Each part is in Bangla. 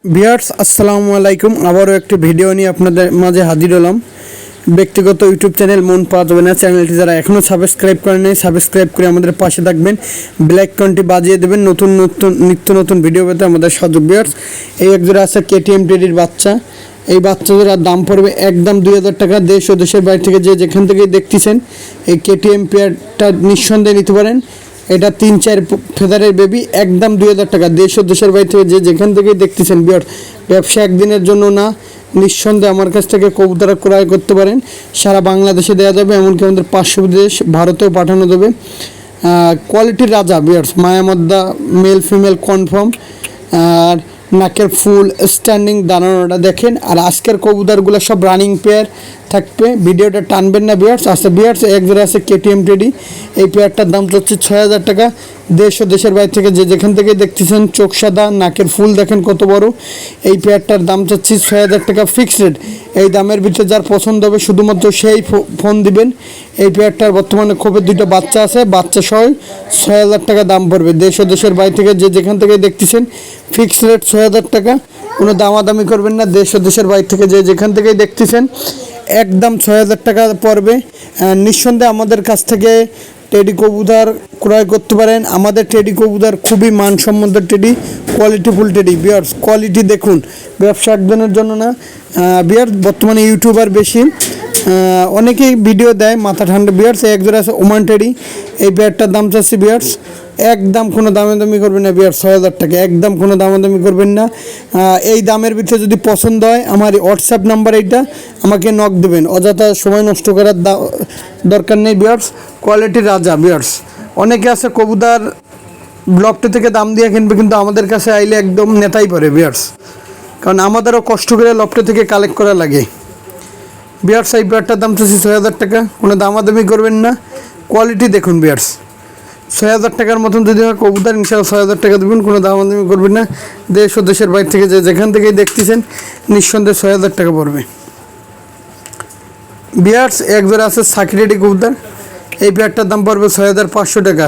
ভিউয়ার্স আসসালামু আলাইকুম। আবারও একটি ভিডিও নিয়ে আপনাদের মাঝে হাজির হলাম। ব্যক্তিগত ইউটিউব চ্যানেল মন পাওয়া যাবে না, চ্যানেলটি যারা এখনও সাবস্ক্রাইব করেন নাই সাবস্ক্রাইব করে আমাদের পাশে থাকবেন, ব্ল্যাক আইকনটি বাজিয়ে দেবেন নতুন নতুন নিত্য নতুন ভিডিও পেতে আমাদের সহযোগ। ভিউয়ার্স এই একজোড়া আছে কেটিএম টেডির বাচ্চা। এই বাচ্চাদের দাম পড়বে একদম 2000 টাকা। দেশ ও দেশের বাইরে থেকে যে যেখান থেকে দেখতেছেন এই কেটিএম পেয়ারটা নিঃসন্দেহে নিতে পারেন। এটা 3-4 ফেদারের বেবি, একদম 2000 টাকা। দেশ ও দেশের বাইরে থেকে যে যেখান থেকেই দেখতেছেন বিয়ার, ব্যবসা একদিনের জন্য না, নিঃসন্দেহে আমার কাছ থেকে কবুতর ক্রয় করতে পারেন। সারা বাংলাদেশে দেওয়া যাবে, এমনকি আমাদের 500 দেশ ভারতেও পাঠানো যাবে। কোয়ালিটির রাজা বিয়ার্স, মায়ামদ্দা মেল ফিমেল কনফার্ম, আর নাকের ফুল স্ট্যান্ডিং দাঁড়ানোটা দেখেন। আর আজকের কবুতরগুলো সব রানিং পেয়ার থাকবে, ভিডিওটা টানবেন না বিয়ার্স। আচ্ছা বিয়ার্স এক জোড়া আছে কেটিএম টেডি। এই পেয়ারটার দাম হচ্ছে 6000 টাকা। দেশ ও দেশের বাইরে থেকে যে যেখান থেকে দেখতেছেন, চোখ সাদা, নাকের ফুল দেখেন কত বড়। এই পেয়ারটার দাম চাচ্ছি 6000 টাকা ফিক্সড রেট। এই দামের ভিতরে যার পছন্দ হবে শুধুমাত্র সেই ফোন দিবেন। এই পেয়ারটার বর্তমানে খোপের 2টা বাচ্চা আছে, বাচ্চা সহ 6000 টাকা দাম পড়বে। দেশ ও দেশের বাইরে থেকে যে যেখান থেকে দেখতেছেন ফিক্সড রেট 6000 টাকা, কোনো দামাদামি করবেন না। দেশ ও দেশের বাইরে থেকে যে যেখান থেকেই দেখতেছেন একদম 6000 টাকা পড়বে। নিঃসন্দেহে আমাদের কাছ থেকে টেডি কবুতর ক্রয় করতে পারেন। আমাদের টেডি কবুতর খুবই মানসম্মত টেডি, কোয়ালিটিফুল টেডি বিয়ার্স। কোয়ালিটি দেখুন, ব্যবসা একজনের জন্য না বিয়ার্স। বর্তমানে ইউটিউবার বেশি, অনেকেই ভিডিও দেয় মাথা ঠান্ডা বিয়ার্স। এক জোড়া আছে ওমান টেডি। এই পেয়ারটার দাম চাচ্ছি বিয়ার্স একদম কোনো দামাদামি করবেন না বিয়ার, 6000 টাকা, একদম কোনো দামাদামি করবেন না। এই দামের ভিতরে যদি পছন্দ হয় আমার হোয়াটসঅ্যাপ নাম্বার এইটা, আমাকে নক দেবেন, অযথা সময় নষ্ট করার দরকার নেই বিয়ার্স। কোয়ালিটির রাজা বিয়ার্স। অনেকে আছে কবুতর ব্লকটা থেকে দাম দিয়ে কিনবে, কিন্তু আমাদের কাছে আইলে একদম নেতাই পড়ে বিয়ার্স, কারণ আমাদেরও কষ্ট করে লফটে থেকে কালেক্ট করা লাগে বিয়ার্স। এই পেয়ারটার দাম চাচ্ছি 6000 টাকা, কোনো দামাদামি করবেন না। কোয়ালিটি দেখুন বিয়ার্স, 6000 টাকার মতন যদি হয় কবুতর ইনশাআল্লাহ 6000 টাকা দেবেন, কোনো দামাদামি করবেন না। দেশ ও দেশের বাইরে থেকে যে যেখান থেকেই দেখতেছেন নিঃসন্দেহে 6000 টাকা পড়বে বিয়ার্স। এক জোড়া আছে সাকিরেডি কবুতর। এই পেয়ারটার দাম পড়বে 6500 টাকা।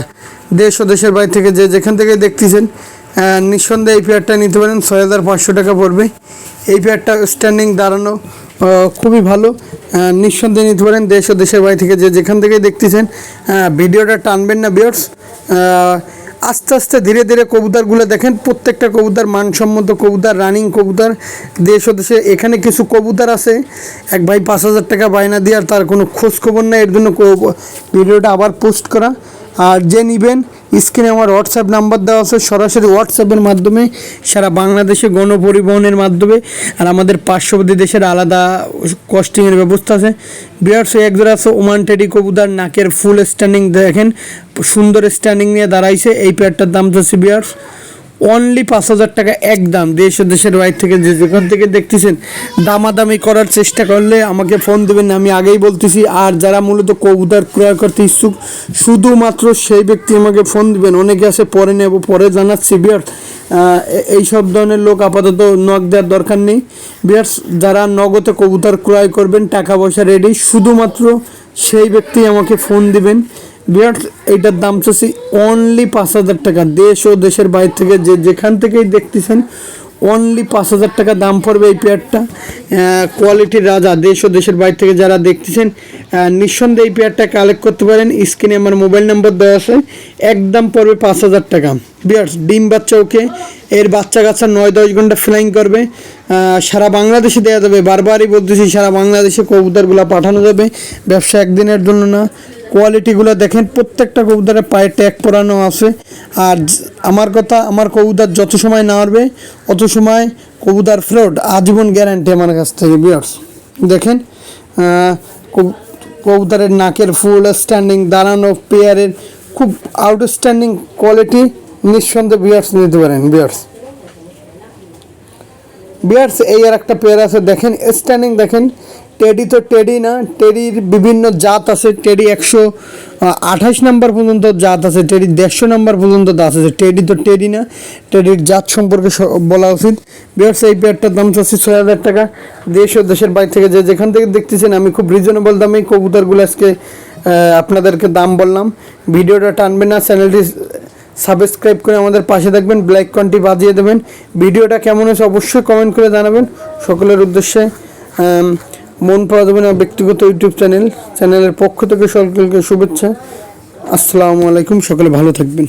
দেশ ও দেশের বাইরে থেকে যে যেখান থেকে দেখতেছেন নিঃসন্দেহে এই পেয়ারটা নিতে পারেন, 6500 টাকা পড়বে। এই পেয়ারটা স্ট্যান্ডিং দাঁড়ানো খুবই ভালো, নিঃসন্দেহে নিতে পারেন। দেশ ও দেশের বাইরে থেকে যে যেখান থেকে দেখতেছেন ভিডিওটা টানবেন না বিয়ার্স। আস্তে আস্তে ধীরে ধীরে কবুতরগুলো দেখেন, প্রত্যেকটা কবুতর মানসম্মত কবুতর, রানিং কবুতর। দেশ ও দেশে এখানে কিছু কবুতর আছে এক ভাই 5000 টাকা বায়না দিয়ে আর তার কোনো খোঁজ খবর নেই, এর জন্য ভিডিওটা আবার পোস্ট করা। আর যে নেবেন স্ক্রিনে আমার হোয়াটসঅ্যাপ নাম্বার দেওয়া আছে, সরাসরি হোয়াটসঅ্যাপের মাধ্যমে সারা বাংলাদেশে গণপরিবহনের মাধ্যমে, আর আমাদের পার্শ্ববর্তী দেশের আলাদা কস্টিংয়ের ব্যবস্থা আছে বিয়ার্স। এক জোড়া আছে ওমান টেডি কবুতর, নাকের ফুল স্ট্যান্ডিং দেখেন, সুন্দর স্ট্যান্ডিং নিয়ে দাঁড়াইছে। এই পেয়ারটার দাম যাচ্ছে বিয়ার্স অনলি 5000 টাকা একদম। দেশ ও দেশের বাইরে থেকে যে যেখান থেকে দেখতেছেন দামাদামি করার চেষ্টা করলে আমাকে ফোন দেবেন না, আমি আগেই বলতেছি। আর যারা মূলত কবুতর ক্রয় করতে ইচ্ছুক শুধুমাত্র সেই ব্যক্তি আমাকে ফোন দিবেন। অনেকে আছে পরে নেব, পরে জানাচ্ছি বিয়ার্স। এই সব ধরনের লোক আপাতত নক দেওয়ার দরকার নেই বিয়ার্স। যারা নগদে কবুতর ক্রয় করবেন, টাকা পয়সা রেডি, শুধুমাত্র সেই ব্যক্তি আমাকে ফোন দিবেন বিয়ার্স। এইটার দাম চাচ্ছি অনলি 5000 টাকা। দেশ ও দেশের বাইরে থেকে যে যেখান থেকেই দেখতেছেন অনলি 5000 টাকা দাম পড়বে এই পেয়ারটা। কোয়ালিটির রাজা। দেশ ও দেশের বাইরে থেকে যারা দেখতেছেন নিঃসন্দেহে এই পেয়ারটা কালেক্ট করতে পারেন। স্ক্রিনে আমার মোবাইল নাম্বার দেওয়া আছে, একদম পড়বে 5000 টাকা বিয়ার্স। ডিম বাচ্চা ওকে, এর বাচ্চা কাচ্চা 9-10 ঘন্টা ফ্লাইং করবে, সারা বাংলাদেশে দেওয়া যাবে। বারবারই বলতেছি সারা বাংলাদেশে কবুতরগুলো পাঠানো যাবে, ব্যবসা একদিনের জন্য না। কোয়ালিটিগুলো দেখেন, প্রত্যেকটা কবুতরের পায়ে ট্যাগ পরানো আছে। আর আমার কথা, আমার কবুতর যত সময় না আসবে অত সময় কবুতর ফ্লোট আজীবন গ্যারান্টি আমার কাছ থেকে বিয়ার্স। দেখেন কবুতরের নাকের ফুল স্ট্যান্ডিং দাঁড়ানো, পেয়ারের খুব আউটস্ট্যান্ডিং কোয়ালিটি, নিঃসন্দেহে বিয়ার্স নিতে পারেন বিয়ার্স। বিয়ার্স এই আর একটা পেয়ার আছে দেখেন, স্ট্যান্ডিং দেখেন। টেডি তো টেডি না, টেডির বিভিন্ন জাত আছে। টেডি 128 নাম্বার পর্যন্ত জাত আছে, টেডি 150 নাম্বার পর্যন্ত জাত আছে। টেডি তো টেডি না, টেডির জাত সম্পর্কে বলা উচিত বিয়ার্স। এই পেয়ারটার দাম চাচ্ছি 6000 টাকা। দেশ ও দেশের বাইরে থেকে যে যেখান থেকে দেখতেছেন আমি খুব রিজনেবল দামে কবুতরগুলো আজকে আপনাদেরকে দাম বললাম। ভিডিওটা টানবেন না, চ্যানেলটি সাবস্ক্রাইব করে আমাদের পাশে থাকবেন, ব্ল্যাক কন্টি বাজিয়ে দেবেন। ভিডিওটা কেমন হয়েছে অবশ্যই কমেন্ট করে জানাবেন। সকলের উদ্দেশ্যে মন পাওয়া যাবে না ব্যক্তিগত ইউটিউব চ্যানেলের পক্ষ থেকে সকলকে শুভেচ্ছা। আসসালামু আলাইকুম, সকলে ভালো থাকবেন।